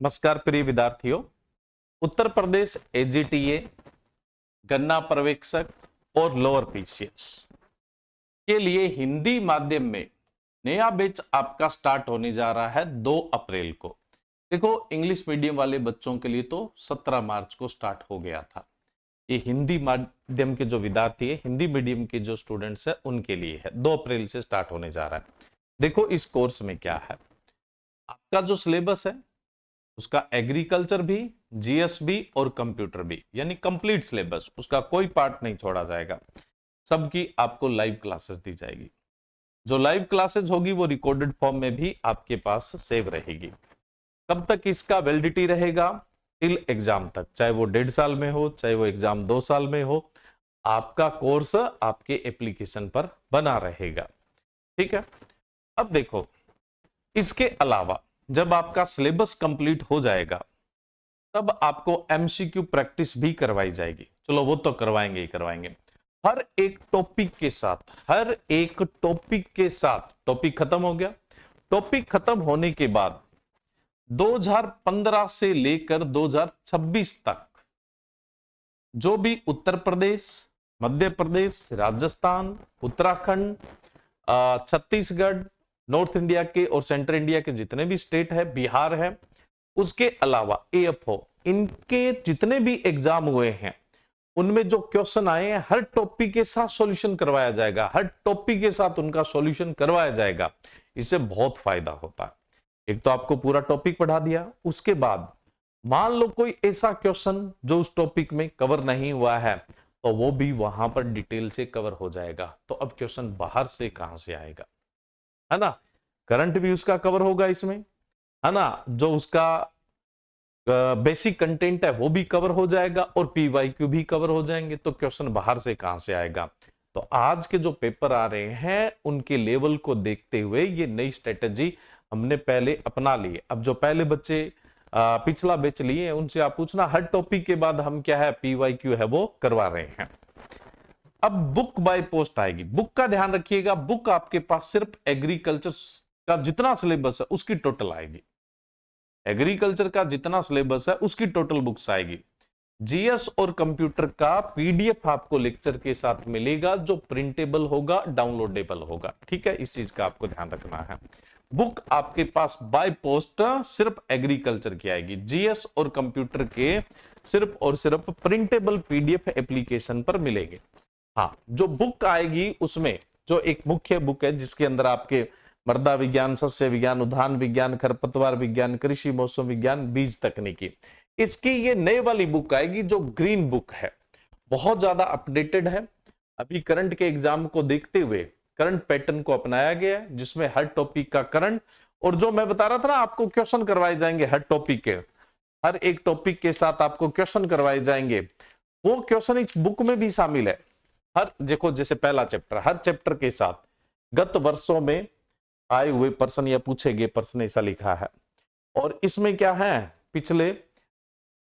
नमस्कार प्रिय विद्यार्थियों। उत्तर प्रदेश एजीटीए, गन्ना पर्यवेक्षक और लोअर पीसीएस के लिए हिंदी माध्यम में नया बैच आपका स्टार्ट होने जा रहा है 2 अप्रैल को। देखो, इंग्लिश मीडियम वाले बच्चों के लिए तो 17 मार्च को स्टार्ट हो गया था। ये हिंदी माध्यम के जो विद्यार्थी है, हिंदी मीडियम के जो स्टूडेंट्स है, उनके लिए है। 2 अप्रैल से स्टार्ट होने जा रहा है। देखो, इस कोर्स में क्या है, आपका जो सिलेबस है उसका एग्रीकल्चर भी, जीएस भी और कंप्यूटर भी, यानी कंप्लीट सिलेबस, उसका कोई पार्ट नहीं छोड़ा जाएगा। सबकी आपको लाइव क्लासेस दी जाएगी। जो लाइव क्लासेस होगी वो रिकॉर्डेड फॉर्म में भी आपके पास सेव रहेगी। कब तक इसका वैलिडिटी रहेगा? टिल एग्जाम तक, चाहे वो 1.5 साल में हो, चाहे वो एग्जाम 2 साल में हो, आपका कोर्स आपके एप्लीकेशन पर बना रहेगा। ठीक है। अब देखो, इसके अलावा जब आपका सिलेबस कंप्लीट हो जाएगा तब आपको एमसीक्यू प्रैक्टिस भी करवाई जाएगी। चलो, वो तो करवाएंगे ही करवाएंगे। हर एक टॉपिक के साथ, हर एक टॉपिक के साथ, टॉपिक खत्म हो गया। टॉपिक खत्म होने के बाद 2015 से लेकर 2026 तक जो भी उत्तर प्रदेश, मध्य प्रदेश, राजस्थान, उत्तराखंड, छत्तीसगढ़, नॉर्थ इंडिया के और सेंट्रल इंडिया के जितने भी स्टेट है, बिहार है, उसके अलावा एएफओ, इनके जितने भी एग्जाम हुए हैं उनमें जो क्वेश्चन आए हैं हर टॉपिक के साथ सॉल्यूशन करवाया जाएगा। हर टॉपिक के साथ उनका सॉल्यूशन करवाया जाएगा। इससे बहुत फायदा होता है। एक तो आपको पूरा टॉपिक पढ़ा दिया, उसके बाद मान लो कोई ऐसा क्वेश्चन जो उस टॉपिक में कवर नहीं हुआ है तो वो भी वहां पर डिटेल से कवर हो जाएगा। तो अब क्वेश्चन बाहर से कहां से आएगा, है ना। करंट भी उसका कवर होगा इसमें, है ना। जो उसका बेसिक कंटेंट है वो भी कवर हो जाएगा और पीवाईक्यू भी कवर हो जाएंगे। तो क्वेश्चन बाहर से कहां से आएगा। तो आज के जो पेपर आ रहे हैं उनके लेवल को देखते हुए ये नई स्ट्रेटेजी हमने पहले अपना ली है। अब जो पहले बच्चे पिछला बैच लिए हैं उनसे आप पूछना, हर टॉपिक के बाद हम क्या है पीवाईक्यू है वो करवा रहे हैं। अब बुक बाय पोस्ट आएगी। बुक का ध्यान रखिएगा, बुक आपके पास सिर्फ एग्रीकल्चर का जितना सिलेबस है उसकी टोटल आएगी। एग्रीकल्चर का जितना सिलेबस है उसकी टोटल बुक्स आएगी। जीएस और कंप्यूटर का पीडीएफ आपको लेक्चर के साथ मिलेगा जो प्रिंटेबल होगा, डाउनलोडेबल होगा। ठीक है, इस चीज का आपको ध्यान रखना है। बुक आपके पास बाय पोस्ट सिर्फ एग्रीकल्चर की आएगी। जीएस और कंप्यूटर के सिर्फ और सिर्फ प्रिंटेबल पीडीएफ एप्लीकेशन पर मिलेंगे। हाँ, जो बुक आएगी उसमें जो एक मुख्य बुक है जिसके अंदर आपके मृदा विज्ञान, सस्य विज्ञान, उद्यान विज्ञान, खरपतवार विज्ञान, कृषि मौसम विज्ञान, बीज तकनीकी, इसकी ये नई वाली बुक आएगी जो ग्रीन बुक है, बहुत ज्यादा अपडेटेड है। अभी करंट के एग्जाम को देखते हुए करंट पैटर्न को अपनाया गया है जिसमें हर टॉपिक का करंट और जो मैं बता रहा था ना आपको क्वेश्चन करवाए जाएंगे हर टॉपिक के, हर एक टॉपिक के साथ आपको क्वेश्चन करवाए जाएंगे, वो क्वेश्चन इस बुक में भी शामिल है। हर देखो, जैसे पहला चैप्टर, हर चैप्टर के साथ गत वर्षों में आए हुए प्रश्न या पूछे गए प्रश्न ऐसा लिखा है। और इसमें क्या है, पिछले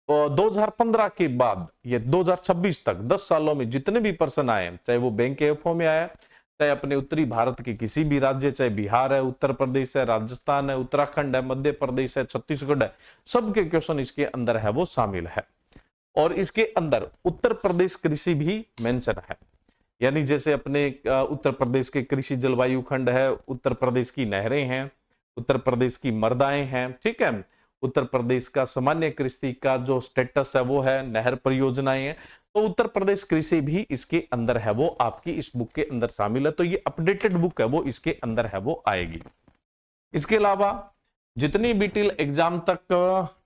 2015 के बाद ये 2026 तक 10 सालों में जितने भी प्रश्न आए, चाहे वो बैंक एफओ में आया, चाहे अपने उत्तरी भारत के किसी भी राज्य, चाहे बिहार है, उत्तर प्रदेश है, राजस्थान है, उत्तराखंड है, मध्य प्रदेश है, छत्तीसगढ़ है, सबके क्वेश्चन इसके अंदर है वो शामिल है। और इसके अंदर उत्तर प्रदेश कृषि भी मेंशन है, यानी जैसे अपने उत्तर प्रदेश के कृषि जलवायु खंड है, उत्तर प्रदेश की नहरें हैं, उत्तर प्रदेश की मृदाएं हैं, ठीक है, उत्तर प्रदेश का सामान्य कृषि का जो स्टेटस है वो है, नहर परियोजनाएं हैं, तो उत्तर प्रदेश कृषि भी इसके अंदर है वो आपकी इस बुक के अंदर शामिल है। तो ये अपडेटेड बुक है वो इसके अंदर है वो आएगी। इसके अलावा जितनी भी टिल एग्जाम तक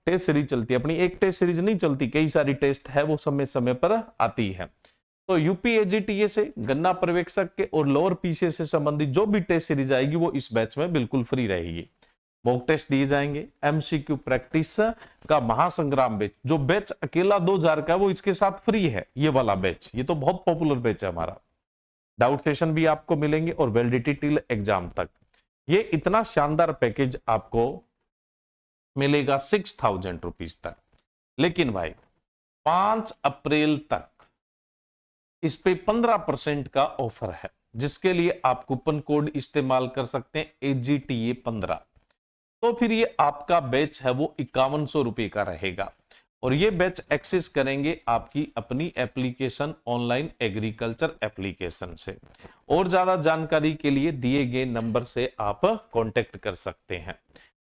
टेस्ट सीरीज चलती है, अपनी एक टेस्ट सीरीज नहीं चलती, कई सारी टेस्ट है वो समय समय पर आती है। तो यूपीएजीटीए से, गन्ना पर्यवेक्षक के और लोअर पीसीएस से संबंधित जो भी टेस्ट सीरीज आएगी वो इस बैच में बिल्कुल फ्री रहेगी। मॉक टेस्ट दिए जाएंगे, एमसीक्यू प्रैक्टिस का महासंग्राम बैच, जो बैच अकेला 2000 का वो इसके साथ फ्री है। ये वाला बैच, ये तो बहुत पॉपुलर बैच है हमारा। डाउट सेशन भी आपको मिलेंगे और वैलिडिटी टिल एग्जाम तक। ये इतना शानदार पैकेज आपको मिलेगा 6000 रुपीज तक। लेकिन भाई 5 अप्रैल तक इस पे 15% का ऑफर है, जिसके लिए आप कूपन कोड इस्तेमाल कर सकते हैं AGTA15। तो फिर ये आपका बैच है वो 5100 रुपए का रहेगा। और ये बैच एक्सेस करेंगे आपकी अपनी एप्लीकेशन ऑनलाइन एग्रीकल्चर एप्लीकेशन से। और ज्यादा जानकारी के लिए दिए गए नंबर से आप कांटेक्ट कर सकते हैं।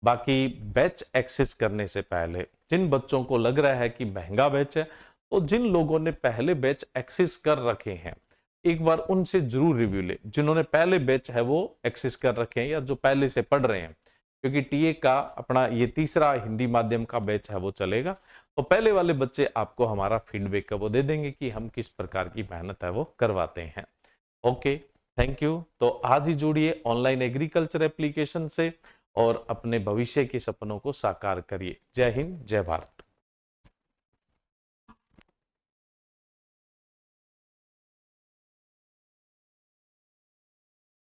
बाकी बैच एक्सेस करने से पहले जिन बच्चों को लग रहा है कि महंगा बैच है, तो जिन लोगों ने पहले बैच एक्सेस कर रखे हैं एक बार उनसे जरूर रिव्यू ले, जिन्होंने पहले बैच है वो एक्सेस कर रखे हैं या जो पहले से पढ़ रहे हैं, क्योंकि टीए का अपना ये तीसरा हिंदी माध्यम का बैच है वो चलेगा। तो पहले वाले बच्चे आपको हमारा फीडबैक वो दे देंगे कि हम किस प्रकार की मेहनत है वो करवाते हैं। Okay, thank you. तो आज ही जुड़िए ऑनलाइन एग्रीकल्चर एप्लीकेशन से और अपने भविष्य के सपनों को साकार करिए। जय हिंद, जय भारत।